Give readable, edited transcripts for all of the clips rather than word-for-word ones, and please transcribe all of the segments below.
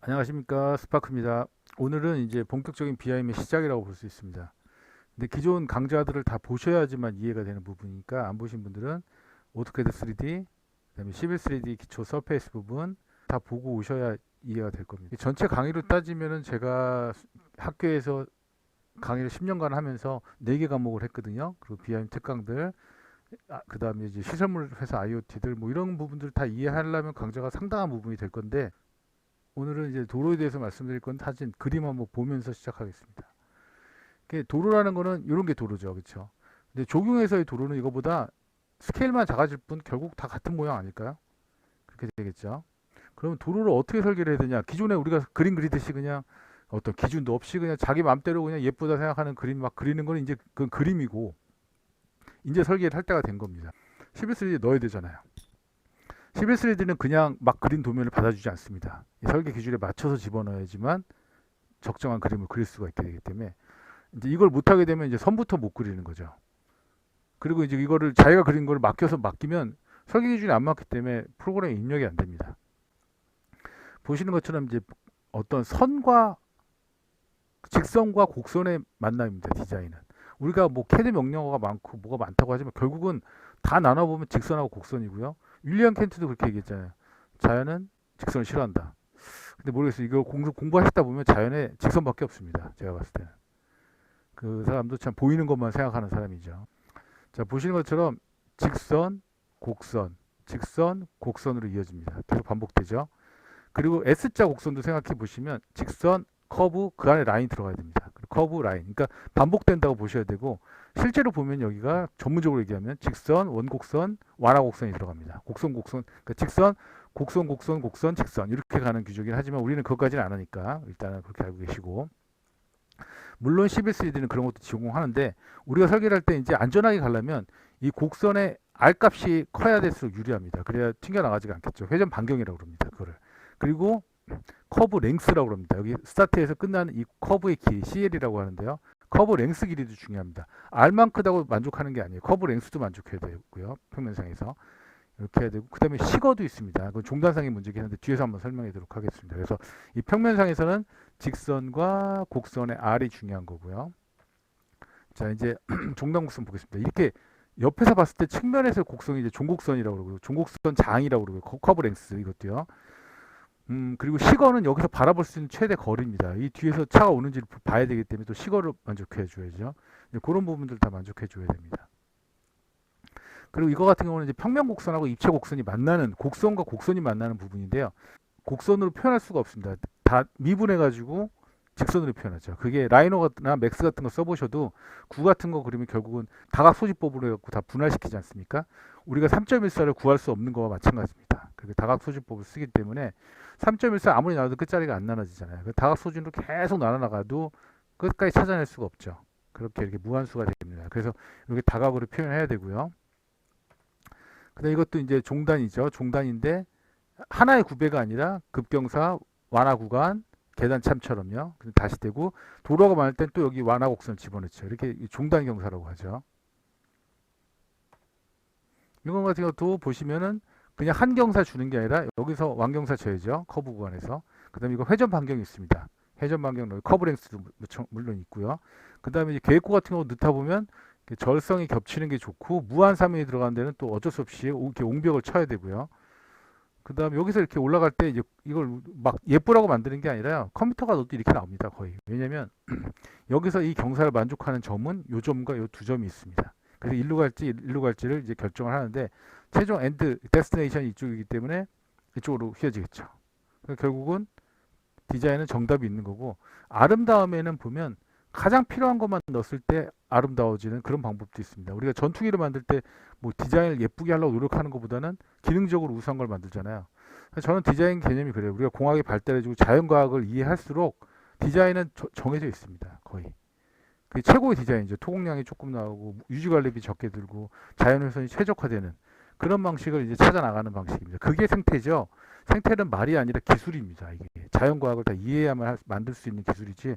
안녕하십니까, 스파크입니다. 오늘은 이제 본격적인 BIM의 시작이라고 볼 수 있습니다. 근데 기존 강좌들을 다 보셔야지만 이해가 되는 부분이니까 안 보신 분들은 오토캐드 3D, 그다음에 시빌 3D 기초 서페이스 부분 다 보고 오셔야 이해가 될 겁니다. 전체 강의로 따지면은 제가 학교에서 강의를 10년간 하면서 4개 과목을 했거든요. 그리고 BIM 특강들, 그다음에 이제 시설물 회사 IoT들 뭐 이런 부분들 다 이해하려면 강좌가 상당한 부분이 될 건데, 오늘은 이제 도로에 대해서 말씀드릴 건 사진, 그림 한번 보면서 시작하겠습니다. 도로라는 거는 이런 게 도로죠, 그렇죠? 근데 조경에서의 도로는 이거보다 스케일만 작아질 뿐 결국 다 같은 모양 아닐까요? 그렇게 되겠죠. 그러면 도로를 어떻게 설계를 해야 되냐? 기존에 우리가 그림 그리듯이 그냥 어떤 기준도 없이 그냥 자기 마음대로 그냥 예쁘다 생각하는 그림 막 그리는 건 이제 그건 그림이고, 이제 설계를 할 때가 된 겁니다. 11.3D 넣어야 되잖아요. 11.3D는 그냥 막 그린 도면을 받아주지 않습니다. 설계 기준에 맞춰서 집어넣어야지만 적정한 그림을 그릴 수가 있게 되기 때문에, 이제 이걸 못하게 되면 이제 선부터 못 그리는 거죠. 그리고 이제 이거를 자기가 그린 걸 맡기면 설계 기준이 안 맞기 때문에 프로그램에 입력이 안 됩니다. 보시는 것처럼 이제 어떤 선과 직선과 곡선의 만남입니다. 디자인은. 우리가 뭐 캐드 명령어가 많고 뭐가 많다고 하지만 결국은 다 나눠보면 직선하고 곡선이고요. 윌리엄 켄트도 그렇게 얘기했잖아요. 자연은 직선을 싫어한다. 근데 모르겠어요. 이거 공부하시다 보면 자연에 직선밖에 없습니다. 제가 봤을 때는. 그 사람도 참 보이는 것만 생각하는 사람이죠. 자, 보시는 것처럼 직선, 곡선, 직선, 곡선으로 이어집니다. 계속 반복되죠. 그리고 S자 곡선도 생각해 보시면 직선, 커브, 그 안에 라인 들어가야 됩니다. 커브, 라인. 그러니까 반복된다고 보셔야 되고, 실제로 보면 여기가 전문적으로 얘기하면 직선, 원곡선, 완화곡선이 들어갑니다. 곡선, 곡선, 그러니까 직선, 곡선, 곡선, 곡선, 직선 이렇게 가는 규칙이긴 하지만 우리는 그것까지는 안 하니까 일단은 그렇게 알고 계시고, 물론 11.3D는 그런 것도 제공하는데 우리가 설계를 할 때 이제 안전하게 가려면 이 곡선의 R 값이 커야 될수록 유리합니다. 그래야 튕겨나가지가 않겠죠. 회전 반경이라고 그럽니다. 그거를. 그리고 커브 랭스라고 그럽니다. 여기 스타트에서 끝나는 이 커브의 길이 CL이라고 하는데요. 커브 랭스 길이도 중요합니다. R만 크다고 만족하는 게 아니에요. 커브 랭스도 만족해야 되고요. 평면상에서. 이렇게 해야 되고, 그 다음에 식어도 있습니다. 그건 종단상의 문제긴 한데 뒤에서 한번 설명해 드리도록 하겠습니다. 그래서 이 평면상에서는 직선과 곡선의 R이 중요한 거고요. 자, 이제 종단곡선 보겠습니다. 이렇게 옆에서 봤을 때 측면에서 곡선이 이제 종곡선이라고 그러고, 종곡선 장이라고 그러고, 커브 랭스 이것도요. 그리고 시거는 여기서 바라볼 수 있는 최대 거리입니다. 이 뒤에서 차가 오는지를 봐야 되기 때문에 또 시거를 만족해 줘야죠. 그런 부분들 다 만족해 줘야 됩니다. 그리고 이거 같은 경우는 이제 평면 곡선하고 입체 곡선이 만나는, 곡선과 곡선이 만나는 부분인데요. 곡선으로 표현할 수가 없습니다. 다 미분해 가지고 직선으로 표현하죠. 그게 라이노나 맥스 같은 거 써보셔도 구 같은 거 그리면 결국은 다각 소지법으로 해갖고 다 분할시키지 않습니까? 우리가 3.14를 구할 수 없는 거와 마찬가지입니다. 그 다각 소지법을 쓰기 때문에 3.14 아무리 나와도 끝자리가 안 나눠지잖아요. 그 다각 소진으로 계속 나눠나가도 끝까지 찾아낼 수가 없죠. 그렇게 이렇게 무한수가 됩니다. 그래서 이렇게 다각으로 표현해야 되고요. 근데 이것도 이제 종단이죠. 종단인데 하나의 구배가 아니라 급경사, 완화 구간, 계단 참처럼요. 다시 되고 도로가 많을 땐 또 여기 완화 곡선을 집어넣죠. 이렇게 종단 경사라고 하죠. 이건 같은 경우도 보시면은 그냥 한 경사 주는 게 아니라 여기서 완경사 쳐야죠. 커브 구간에서. 그다음에 이거 회전 반경이 있습니다. 회전 반경 커브 랭스도 물론 있고요. 그다음에 이제 계획고 같은 경우 넣다 보면 절성이 겹치는 게 좋고 무한 사면이 들어가는 데는 또 어쩔 수 없이 이렇게 옹벽을 쳐야 되고요. 그 다음에 여기서 이렇게 올라갈 때 이제 이걸 막 예쁘라고 만드는 게 아니라 컴퓨터가 넣어도 이렇게 나옵니다. 거의. 왜냐면 여기서 이 경사를 만족하는 점은 요 점과 요 두 점이 있습니다. 그래서 일로 갈지 일로 갈지를 이제 결정을 하는데 최종 엔드 데스티네이션이 이쪽이기 때문에 이쪽으로 휘어지겠죠. 결국은 디자인은 정답이 있는 거고, 아름다움에는 보면 가장 필요한 것만 넣었을 때 아름다워지는 그런 방법도 있습니다. 우리가 전투기를 만들 때 뭐 디자인을 예쁘게 하려고 노력하는 것보다는 기능적으로 우수한 걸 만들잖아요. 저는 디자인 개념이 그래요. 우리가 공학이 발달해지고 자연과학을 이해할수록 디자인은 정해져 있습니다. 거의. 그게 최고의 디자인이죠. 토공량이 조금 나오고 유지관리비 적게 들고 자연훼손이 최적화되는 그런 방식을 이제 찾아 나가는 방식입니다. 그게 생태죠. 생태는 말이 아니라 기술입니다. 이게 자연과학을 다 이해해야만 만들 수 있는 기술이지,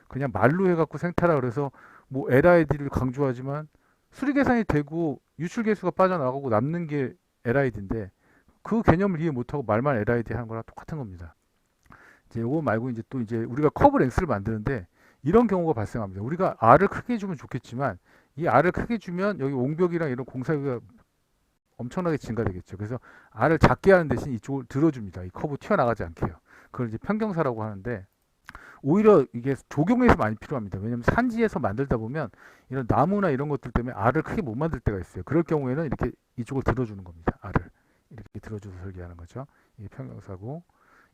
그냥 말로 해갖고 생태라 그래서 뭐 LID를 강조하지만 수리 계산이 되고 유출 계수가 빠져나가고 남는 게 LID인데 그 개념을 이해 못하고 말만 LID 하는 거랑 똑같은 겁니다. 이제 요거 말고 이제 또 이제 우리가 커브 랭스를 만드는데 이런 경우가 발생합니다. 우리가 R을 크게 주면 좋겠지만 이 R을 크게 주면 여기 옹벽이랑 이런 공사비가 엄청나게 증가되겠죠. 그래서 R을 작게 하는 대신 이쪽을 들어줍니다. 이 커브 튀어나가지 않게요. 그걸 이제 평경사라고 하는데 오히려 이게 조경에서 많이 필요합니다. 왜냐하면 산지에서 만들다 보면 이런 나무나 이런 것들 때문에 R을 크게 못 만들 때가 있어요. 그럴 경우에는 이렇게 이쪽을 들어주는 겁니다. R을 이렇게 들어줘서 설계하는 거죠. 이게 평경사고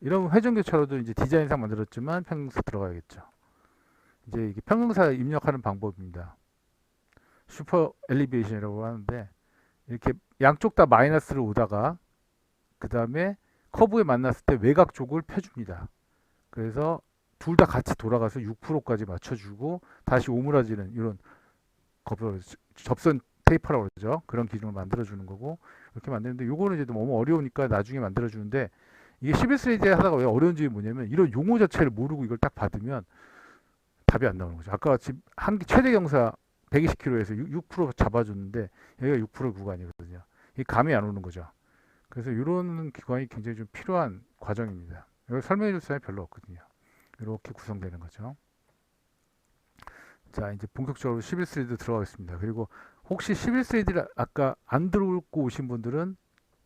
이런 회전교차로도 이제 디자인상 만들었지만 평경사 들어가야겠죠. 이제 이게 평경사 입력하는 방법입니다. 슈퍼 엘리베이션이라고 하는데 이렇게 양쪽 다 마이너스를 오다가 그 다음에 커브에 만났을 때 외곽 쪽을 펴줍니다. 그래서 둘 다 같이 돌아가서 6%까지 맞춰주고 다시 오므라지는 이런 접선 테이퍼라고 그러죠. 그런 기준을 만들어주는 거고 이렇게 만드는데 요거는 이제 너무 어려우니까 나중에 만들어주는데 이게 11thread 하다가 왜 어려운지 뭐냐면 이런 용어 자체를 모르고 이걸 딱 받으면 답이 안 나오는 거죠. 아까 지금 한 최대 경사 120km에서 6% 잡아줬는데 여기가 6% 구간이거든요. 이 감이 안 오는 거죠. 그래서 이런 기관이 굉장히 좀 필요한 과정입니다. 이걸 설명해 줄 사람이 별로 없거든요. 이렇게 구성되는 거죠. 자, 이제 본격적으로 11thread 들어가겠습니다. 그리고 혹시 11thread를 아까 안 들어오고 오신 분들은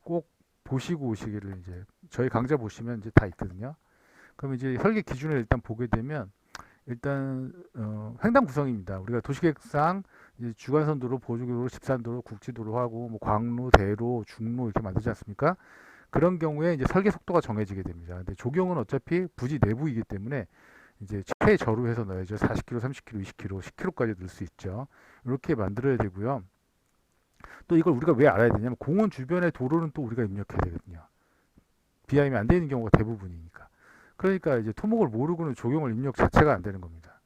꼭 보시고 오시기를 이제 저희 강좌 보시면 이제 다 있거든요. 그럼 이제 설계 기준을 일단 보게 되면 일단 횡단 구성입니다. 우리가 도시계획상 이제 주간선도로, 보조도로, 집산도로, 국지도로 하고 뭐 광로, 대로, 중로 이렇게 만들지 않습니까? 그런 경우에 이제 설계 속도가 정해지게 됩니다. 근데 조경은 어차피 부지 내부이기 때문에 이제 최저로해서 넣어야죠. 40km, 30km, 20km, 10km까지 넣을 수 있죠. 이렇게 만들어야 되고요. 또 이걸 우리가 왜 알아야 되냐면 공원 주변의 도로는 또 우리가 입력해야 되거든요. BIM이 안 되는 경우가 대부분이니까. 그러니까 이제 토목을 모르고는 조경을 입력 자체가 안 되는 겁니다.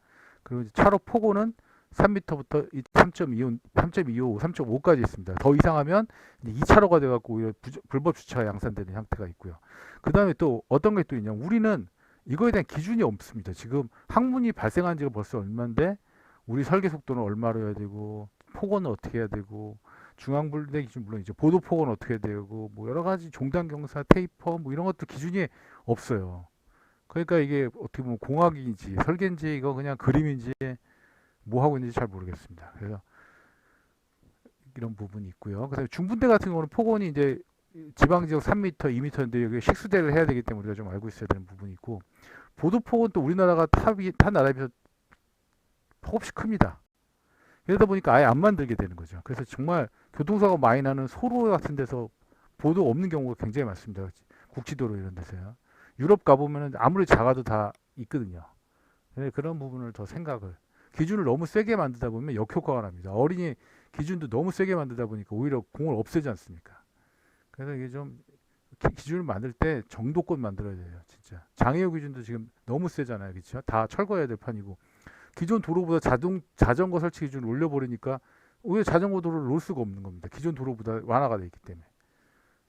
그리고 이제 차로 폭고는 3m부터 3.25, 3.25, 3.5까지 있습니다. 더 이상하면 2차로가 돼갖고 오히려 불법 주차가 양산되는 형태가 있고요. 그 다음에 또 어떤 게 또 있냐? 우리는 이거에 대한 기준이 없습니다. 지금 항문이 발생한 지가 벌써 얼마인데 우리 설계 속도는 얼마로 해야 되고 폭언은 어떻게 해야 되고 중앙분대 기준 물론 이제 보도 폭언은 어떻게 해야 되고 뭐 여러 가지 종단 경사 테이퍼 뭐 이런 것도 기준이 없어요. 그러니까 이게 어떻게 보면 공학인지 설계인지 이거 그냥 그림인지 뭐 하고 있는지 잘 모르겠습니다. 그래서 이런 부분이 있고요. 그래서 중분대 같은 경우는 폭언이 이제 지방지역 3m, 2m인데 여기 식수대를 해야 되기 때문에 우리가 좀 알고 있어야 되는 부분이 있고 보도 폭언 또 우리나라가 타 나라에 비해서 폭없이 큽니다. 그러다 보니까 아예 안 만들게 되는 거죠. 그래서 정말 교통사고 많이 나는 소로 같은 데서 보도 없는 경우가 굉장히 많습니다. 국지도로 이런 데서요. 유럽 가보면 아무리 작아도 다 있거든요. 그런 부분을 더 생각을 기준을 너무 세게 만들다 보면 역효과가 납니다. 어린이 기준도 너무 세게 만들다 보니까 오히려 공을 없애지 않습니까? 그래서 이게 좀 기준을 만들 때 정도껏 만들어야 돼요. 진짜 장애우 기준도 지금 너무 세잖아요. 그렇죠? 다 철거해야 될 판이고 기존 도로보다 자전거 설치 기준을 올려버리니까 오히려 자전거 도로를 놓을 수가 없는 겁니다. 기존 도로보다 완화가 돼 있기 때문에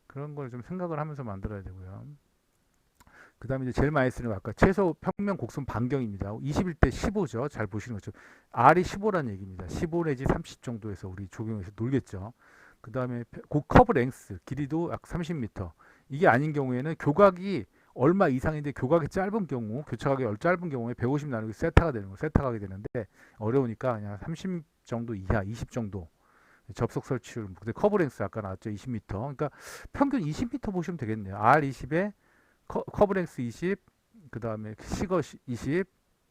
그런 걸 좀 생각을 하면서 만들어야 되고요. 그 다음에 이제 제일 많이 쓰는 거 아까 최소 평면 곡선 반경입니다. 21대 15죠. 잘 보시는 것처럼 R이 15라는 얘기입니다. 15 내지 30 정도에서 우리 적용해서 놀겠죠. 그 다음에 커브 랭스 길이도 약 30m. 이게 아닌 경우에는 교각이 얼마 이상인데 교각이 짧은 경우 교차각이 짧은 경우에 150 나누기 세타가 되는 거 세타각이 되는데 어려우니까 그냥 30 정도 이하 20 정도 접속 설치율 근데 커브 랭스 아까 나왔죠 20m 그러니까 평균 20m 보시면 되겠네요. R20에 커브 랭스 20, 그 다음에 시거 20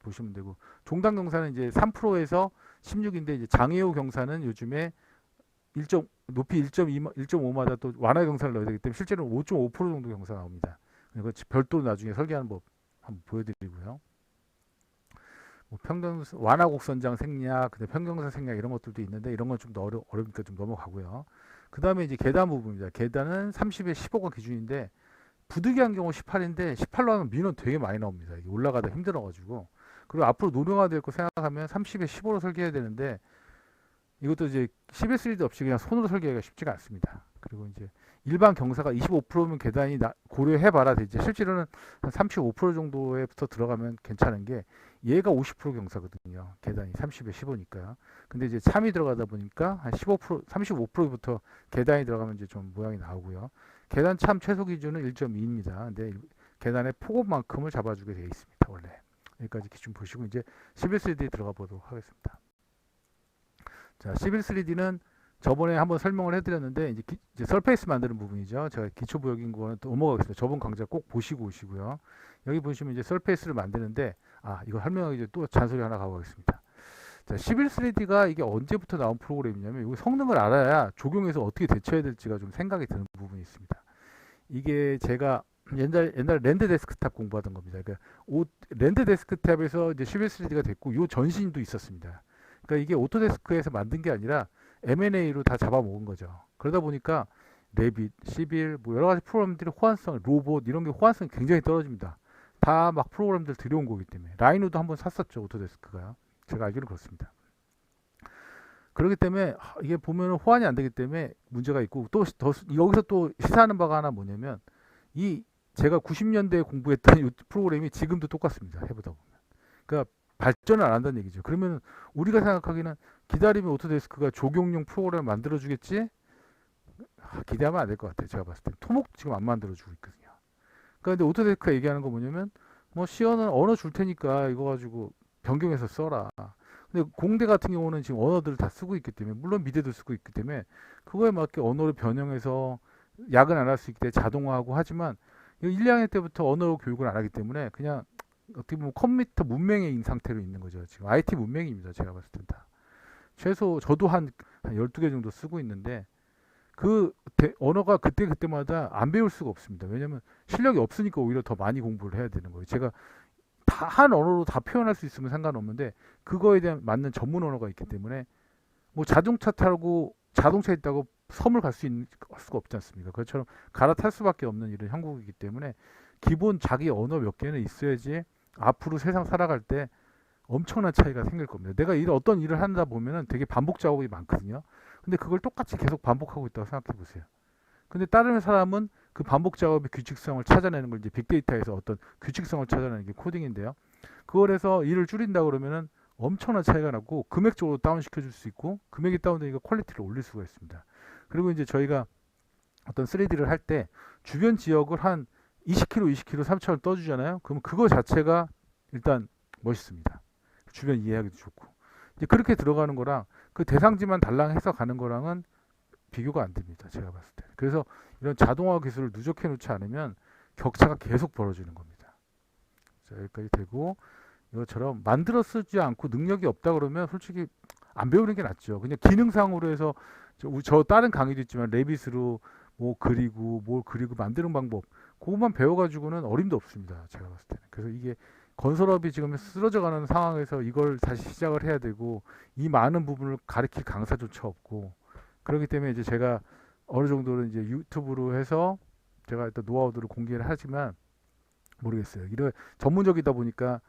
보시면 되고 종단 경사는 이제 3%에서 16인데 이제 장애우 경사는 요즘에 높이 1.5마다 또 완화 경사를 넣어야 되기 때문에 실제로는 5.5% 정도 경사 나옵니다. 이거 별도로 나중에 설계하는 법 한번 보여드리고요. 뭐 완화 곡선장 생략, 평경사 생략 이런 것들도 있는데 이런 건 좀 어려우니까 좀 넘어가고요. 그 다음에 이제 계단 부분입니다. 계단은 30에 15가 기준인데 부득이한 경우 18인데 18로 하면 민원 되게 많이 나옵니다. 이게 올라가다 힘들어가지고 그리고 앞으로 노령화될 거 생각하면 30에 15로 설계해야 되는데 이것도 이제 CBS3D 없이 그냥 손으로 설계하기가 쉽지가 않습니다. 그리고 이제 일반 경사가 25%면 계단이 고려해봐라 되지 실제로는 한 35% 정도에부터 들어가면 괜찮은 게 얘가 50% 경사거든요. 계단이 30에 15니까요. 근데 이제 참이 들어가다 보니까 한 15%, 35%부터 계단이 들어가면 이제 좀 모양이 나오고요. 계단 참 최소 기준은 1.2입니다. 근데 계단의 폭업만큼을 잡아주게 되어 있습니다. 원래 여기까지 기준 보시고 이제 11.3D 들어가 보도록 하겠습니다. 자, 11.3D는 저번에 한번 설명을 해드렸는데 이제 설페이스 만드는 부분이죠. 제가 기초 부역인 거는 또 넘어가겠습니다. 저번 강좌 꼭 보시고 오시고요. 여기 보시면 이제 설페이스를 만드는데 이거 설명하기 전에 또 잔소리 하나 가보겠습니다. 자, 11.3D가 이게 언제부터 나온 프로그램이냐면 이 성능을 알아야 적용해서 어떻게 대처해야 될지가 좀 생각이 드는 부분이 있습니다. 이게 제가 옛날 랜드 데스크탑 공부하던 겁니다. 그러니까 랜드 데스크탑에서 이제 11.3D가 됐고 요 전신도 있었습니다. 그러니까 이게 오토데스크에서 만든 게 아니라 M&A로 다 잡아먹은 거죠. 그러다 보니까 레빗, 시빌, 뭐 여러 가지 프로그램들이 호환성, 로봇 이런 게 호환성이 굉장히 떨어집니다. 다 막 프로그램들 들여온 거기 때문에 라이노도 한번 샀었죠. 오토데스크가. 제가 알기로 그렇습니다. 그렇기 때문에 이게 보면 호환이 안 되기 때문에 문제가 있고 또 여기서 또 시사하는 바가 하나 뭐냐면 이 제가 90년대에 공부했던 이 프로그램이 지금도 똑같습니다. 해보다 보면. 그러니까 발전을 안 한다는 얘기죠. 그러면 우리가 생각하기는 기다리면 오토데스크가 적용용 프로그램을 만들어주겠지? 기대하면 안 될 것 같아요. 제가 봤을 때. 토목 지금 안 만들어주고 있거든요. 그런데 오토데스크가 얘기하는 거 뭐냐면 뭐 시어는 언어 줄 테니까 이거 가지고 변경해서 써라. 근데 공대 같은 경우는 지금 언어들을 다 쓰고 있기 때문에 물론 미대도 쓰고 있기 때문에 그거에 맞게 언어를 변형해서 야근 안 할 수 있기 때문에 자동화하고 하지만 1, 2학년 때부터 언어 교육을 안 하기 때문에 그냥 어떻게 보면 컴퓨터 문맹인 상태로 있는 거죠. 지금 IT 문맹입니다. 제가 봤을 때 다. 최소 저도 한 12개 정도 쓰고 있는데 그 언어가 그때마다 안 배울 수가 없습니다. 왜냐면 실력이 없으니까 오히려 더 많이 공부를 해야 되는 거예요. 제가 다 한 언어로 다 표현할 수 있으면 상관없는데 그거에 대한 맞는 전문 언어가 있기 때문에 뭐 자동차 타고 자동차 있다고 섬을 갈 수가 없지 않습니까? 그것처럼 갈아탈 수밖에 없는 이런 형국이기 때문에 기본 자기 언어 몇 개는 있어야지 앞으로 세상 살아갈 때 엄청난 차이가 생길 겁니다. 내가 어떤 일을 하다 보면은 되게 반복 작업이 많거든요. 근데 그걸 똑같이 계속 반복하고 있다고 생각해 보세요. 근데 다른 사람은 그 반복 작업의 규칙성을 찾아내는 걸 이제 빅데이터에서 어떤 규칙성을 찾아내는 게 코딩인데요. 그걸 해서 일을 줄인다 그러면은 엄청난 차이가 나고 금액적으로 다운시켜 줄 수 있고 금액이 다운되니까 퀄리티를 올릴 수가 있습니다. 그리고 이제 저희가 어떤 3D를 할 때 주변 지역을 한 20km, 20km, 3차원 떠주잖아요. 그럼 그거 자체가 일단 멋있습니다. 주변 이해하기도 좋고. 이제 그렇게 들어가는 거랑 그 대상지만 달랑해서 가는 거랑은 비교가 안 됩니다. 제가 봤을 때. 그래서 이런 자동화 기술을 누적해 놓지 않으면 격차가 계속 벌어지는 겁니다. 자, 여기까지 되고 이것처럼 만들어 쓰지 않고 능력이 없다 그러면 솔직히 안 배우는 게 낫죠. 그냥 기능상으로 해서 저 다른 강의도 있지만 레빗으로 뭐 그리고 뭘 그리고 만드는 방법 그것만 배워가지고는 어림도 없습니다. 제가 봤을 때는. 그래서 이게 건설업이 지금 쓰러져가는 상황에서 이걸 다시 시작을 해야 되고 이 많은 부분을 가르칠 강사조차 없고 그렇기 때문에 이제 제가 어느 정도는 이제 유튜브로 해서 제가 일단 노하우들을 공개를 하지만 모르겠어요. 이런 전문적이다 보니까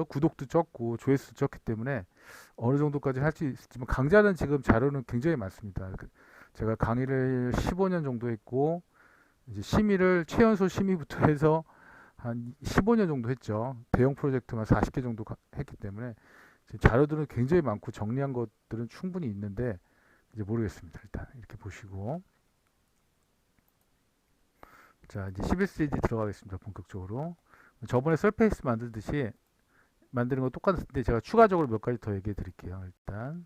구독도 적고 조회수도 적기 때문에 어느 정도까지 할 수 있지만 강좌는 지금 자료는 굉장히 많습니다. 제가 강의를 15년 정도 했고 이제 심의를 최연소 심의부터 해서 한 15년 정도 했죠. 대형 프로젝트만 40개 정도 했기 때문에 자료들은 굉장히 많고 정리한 것들은 충분히 있는데 이제 모르겠습니다. 일단 이렇게 보시고 자 이제 11.3D 들어가겠습니다. 본격적으로 저번에 설페이스 만들듯이 만드는 거 똑같은데 제가 추가적으로 몇 가지 더 얘기해 드릴게요. 일단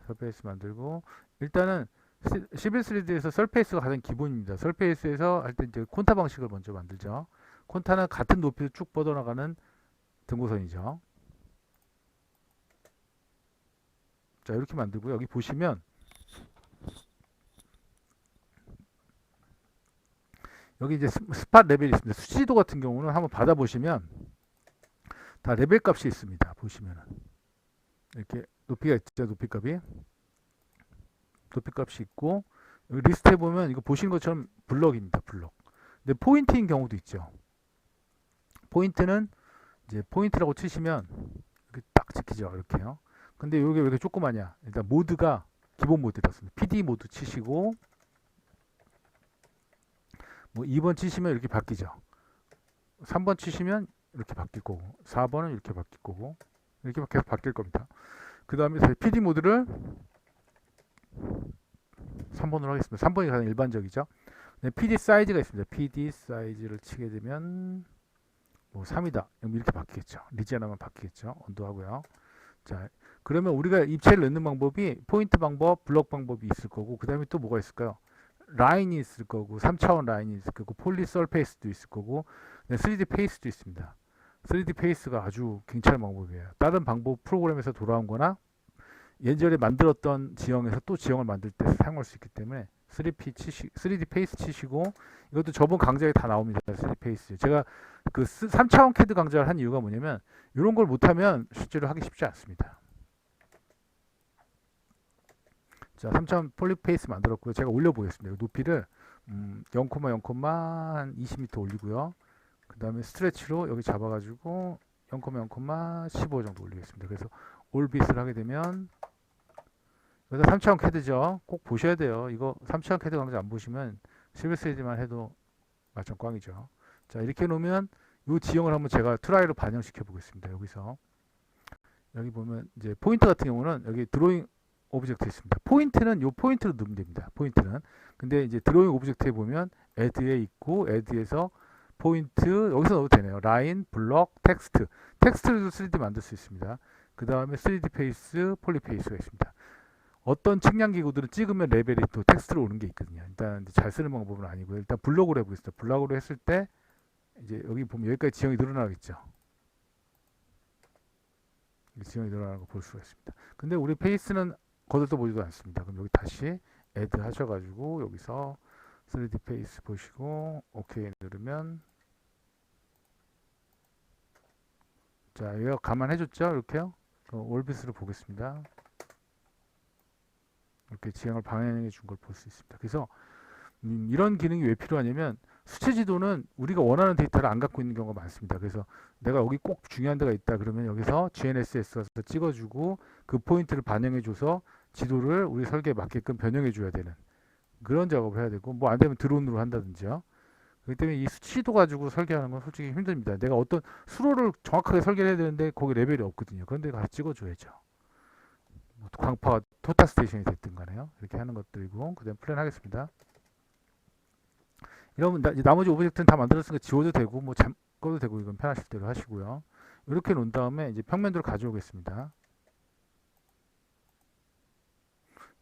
설페이스 만들고 일단은 11.3D에서 설페이스가 가장 기본입니다. 설페이스에서 할 때 이제 콘타 방식을 먼저 만들죠. 콘타는 같은 높이로 쭉 뻗어나가는 등고선이죠. 자 이렇게 만들고 여기 보시면 여기 이제 스팟 레벨이 있습니다. 수지도 같은 경우는 한번 받아보시면 다 레벨 값이 있습니다. 보시면은 이렇게 높이가 있죠. 높이 값이 있고 여기 리스트에 보면 이거 보시는 것처럼 블럭입니다. 블럭. 근데 포인트인 경우도 있죠. 포인트는 이제 포인트라고 치시면 이렇게 딱 찍히죠. 이렇게요. 근데 이게 왜 이렇게 조그마냐? 일단 모드가 기본 모드였습니다. PD 모드 치시고 뭐 2번 치시면 이렇게 바뀌죠. 3번 치시면 이렇게 바뀔 거고 4번은 이렇게 바뀔 거고 이렇게 계속 바뀔 겁니다. 그 다음에 PD 모드를 3번으로 하겠습니다. 3번이 가장 일반적이죠. 네, PD 사이즈가 있습니다. PD 사이즈를 치게 되면 뭐 3이다. 이렇게 바뀌겠죠. 리지하나만 바뀌겠죠. 언도하고요. 자, 그러면 우리가 입체를 넣는 방법이 포인트 방법, 블럭 방법이 있을 거고, 그 다음에 또 뭐가 있을까요? 라인이 있을 거고, 3차원 라인이 있을 거고, 폴리 서페이스도 있을 거고, 3D 페이스도 있습니다. 3D 페이스가 아주 괜찮은 방법이에요. 다른 방법 프로그램에서 돌아온 거나 예전에 만들었던 지형에서 또 지형을 만들 때 사용할 수 있기 때문에 3D 페이스 치시고, 이것도 저번 강좌에 다 나옵니다. 3D 페이스. 제가 그 3차원 캐드 강좌를 한 이유가 뭐냐면 이런 걸 못하면 실제로 하기 쉽지 않습니다. 자, 3차원 폴리 페이스 만들었고요. 제가 올려보겠습니다. 높이를 0,0, 한 20m 올리고요. 그 다음에 스트레치로 여기 잡아가지고 0,0,15 정도 올리겠습니다. 그래서 올빗을 하게 되면 그래서 3차원 캐드죠. 꼭 보셔야 돼요. 이거 3차원 캐드 강좌 안 보시면 실버 3D만 해도 맞점 꽝이죠. 자, 이렇게 놓으면 이 지형을 한번 제가 트라이로 반영시켜 보겠습니다. 여기서 여기 보면 이제 포인트 같은 경우는 여기 드로잉 오브젝트 있습니다. 포인트는 이 포인트로 넣으면 됩니다. 포인트는. 근데 이제 드로잉 오브젝트에 보면 애드에 있고 애드에서 포인트 여기서 넣어도 되네요. 라인, 블럭, 텍스트. 텍스트로도 3D 만들 수 있습니다. 그 다음에 3D 페이스, 폴리 페이스가 있습니다. 어떤 측량 기구들은 찍으면 레벨이 또 텍스트로 오는 게 있거든요. 일단 잘 쓰는 방법은 아니고요. 일단 블럭으로 해보겠습니다. 블럭으로 했을 때 이제 여기 보면 여기까지 지형이 늘어나겠죠. 지형이 늘어나는 거 볼 수가 있습니다. 근데 우리 페이스는 거들떠 보지도 않습니다. 그럼 여기 다시 애드 하셔가지고 여기서 3D 페이스 보시고 오케이 누르면 자 이거 감안해줬죠? 이렇게요. 올빗으로 보겠습니다. 이렇게 지형을 방향해 준 걸 볼 수 있습니다. 그래서 이런 기능이 왜 필요하냐면 수치 지도는 우리가 원하는 데이터를 안 갖고 있는 경우가 많습니다. 그래서 내가 여기 꼭 중요한 데가 있다 그러면 여기서 GNSS 가서 찍어주고 그 포인트를 반영해줘서 지도를 우리 설계에 맞게끔 변형해줘야 되는 그런 작업을 해야 되고 뭐 안 되면 드론으로 한다든지요. 그렇기 때문에 이 수치도 가지고 설계하는 건 솔직히 힘듭니다. 내가 어떤 수로를 정확하게 설계를 해야 되는데 거기 레벨이 없거든요. 그런데 가서 찍어줘야죠. 광파 토탈 스테이션이 됐든 간에요. 이렇게 하는 것들이고 그 다음 플랜 하겠습니다. 이러면 나머지 오브젝트는 다 만들었으니까 지워도 되고 뭐 꺼도 되고 이건 편하실 대로 하시고요. 이렇게 놓은 다음에 이제 평면도를 가져오겠습니다.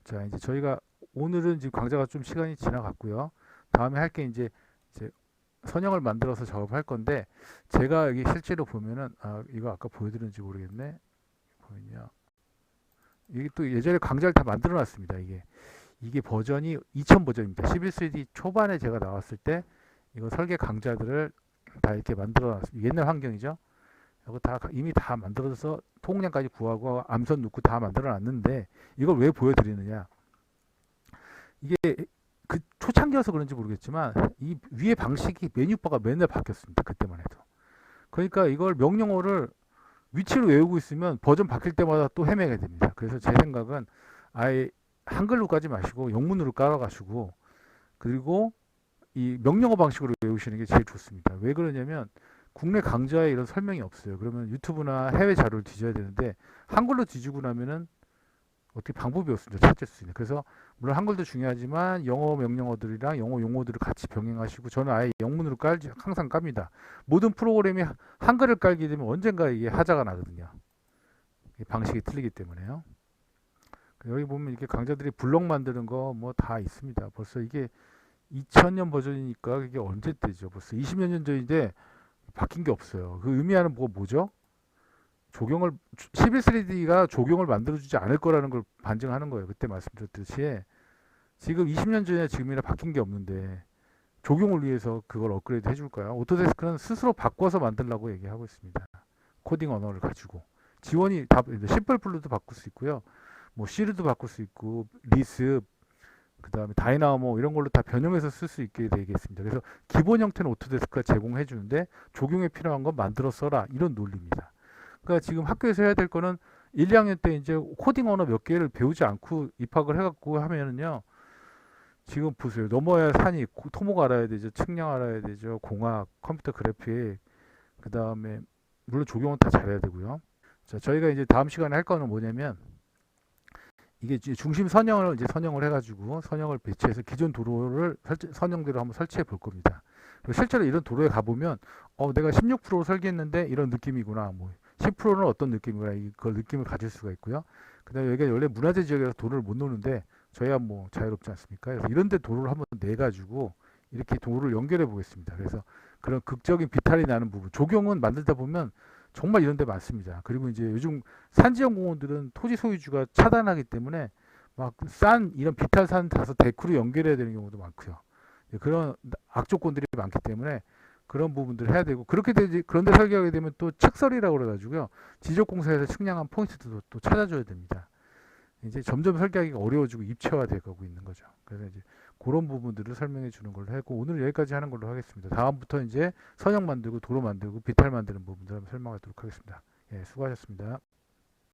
자 이제 저희가 오늘은 지금 강좌가 좀 시간이 지나갔고요. 다음에 할 게 이제 선형을 만들어서 작업을 할 건데 제가 여기 실제로 보면은 이거 아까 보여드렸는지 모르겠네. 보이냐? 이게 또 예전에 강좌를 다 만들어 놨습니다. 이게 버전이 2000 버전입니다. 11CD 초반에 제가 나왔을 때 이거 설계 강좌들을 다 이렇게 만들어 놨습니다. 옛날 환경이죠. 이거 다 이미 다 만들어서 통량까지 구하고 암선 넣고 다 만들어 놨는데 이걸 왜 보여드리느냐? 이게 그 초창기여서 그런지 모르겠지만 이 위의 방식이 메뉴바가 맨날 바뀌었습니다. 그때만 해도. 그러니까 이걸 명령어를 위치로 외우고 있으면 버전 바뀔 때마다 또 헤매게 됩니다. 그래서 제 생각은 아예 한글로 까지 마시고 영문으로 깔아가시고 그리고 이 명령어 방식으로 외우시는 게 제일 좋습니다. 왜 그러냐면 국내 강좌에 이런 설명이 없어요. 그러면 유튜브나 해외 자료를 뒤져야 되는데 한글로 뒤지고 나면은 어떻게 방법이 없습니다. 찾을 수 있는. 그래서 물론 한글도 중요하지만 영어 명령어들이랑 영어 용어들을 같이 병행하시고 저는 아예 영문으로 항상 깝니다. 모든 프로그램이 한글을 깔게 되면 언젠가 이게 하자가 나거든요. 방식이 틀리기 때문에요. 여기 보면 이렇게 강좌들이 블록 만드는 거 뭐 다 있습니다. 벌써 이게 2000년 버전이니까 이게 언제 때죠? 벌써 20년 전인데 바뀐 게 없어요. 그 의미하는 뭐죠? 11.3D가 조경을 만들어주지 않을 거라는 걸 반증하는 거예요. 그때 말씀드렸듯이 지금 20년 전이나 지금이나 바뀐 게 없는데 조경을 위해서 그걸 업그레이드 해줄까요? 오토데스크는 스스로 바꿔서 만들라고 얘기하고 있습니다. 코딩 언어를 가지고 지원이 다 심플플루도 바꿀 수 있고요. 뭐 C로도 바꿀 수 있고 리습 그 다음에 다이나모 이런 걸로 다 변형해서 쓸 수 있게 되겠습니다. 그래서 기본 형태는 오토데스크가 제공해 주는데 적용에 필요한 건 만들어 써라 이런 논리입니다. 그러니까 지금 학교에서 해야 될 거는 1, 2학년 때 이제 코딩 언어 몇 개를 배우지 않고 입학을 해갖고 하면은요. 지금 보세요. 넘어야 산이 토목 알아야 되죠. 측량 알아야 되죠. 공학, 컴퓨터 그래픽 그 다음에 물론 적용은 다 잘해야 되고요. 자, 저희가 이제 다음 시간에 할 거는 뭐냐면 이게 이제 중심 선형을 이제 선형을 해가지고 선형을 배치해서 기존 도로를 선형대로 한번 설치해 볼 겁니다. 그리고 실제로 이런 도로에 가보면 내가 16% 설계했는데 이런 느낌이구나. 뭐 10%는 어떤 느낌이구나. 이걸 느낌을 가질 수가 있고요. 그다음에 여기가 원래 문화재 지역이라서 도로를 못 놓는데 저희가 뭐 자유롭지 않습니까? 그래서 이런데 도로를 한번 내 가지고 이렇게 도로를 연결해 보겠습니다. 그래서 그런 극적인 비탈이 나는 부분 조경은 만들다 보면 정말 이런 데 많습니다. 그리고 이제 요즘 산지형 공원들은 토지 소유주가 차단하기 때문에 막 산 이런 비탈산 다서 데크로 연결해야 되는 경우도 많고요. 그런 악조건들이 많기 때문에 그런 부분들을 해야 되고 그렇게 되지. 그런데 설계하게 되면 또 측설이라고 그래가지고요, 지적공사에서 측량한 포인트도 또 찾아줘야 됩니다. 이제 점점 설계하기가 어려워지고 입체화돼 가고 있는 거죠. 그래서 이제 그런 부분들을 설명해 주는 걸로 하고 오늘 여기까지 하는 걸로 하겠습니다. 다음부터 이제 선형 만들고 도로 만들고 비탈 만드는 부분들 한번 설명하도록 하겠습니다. 예, 수고하셨습니다.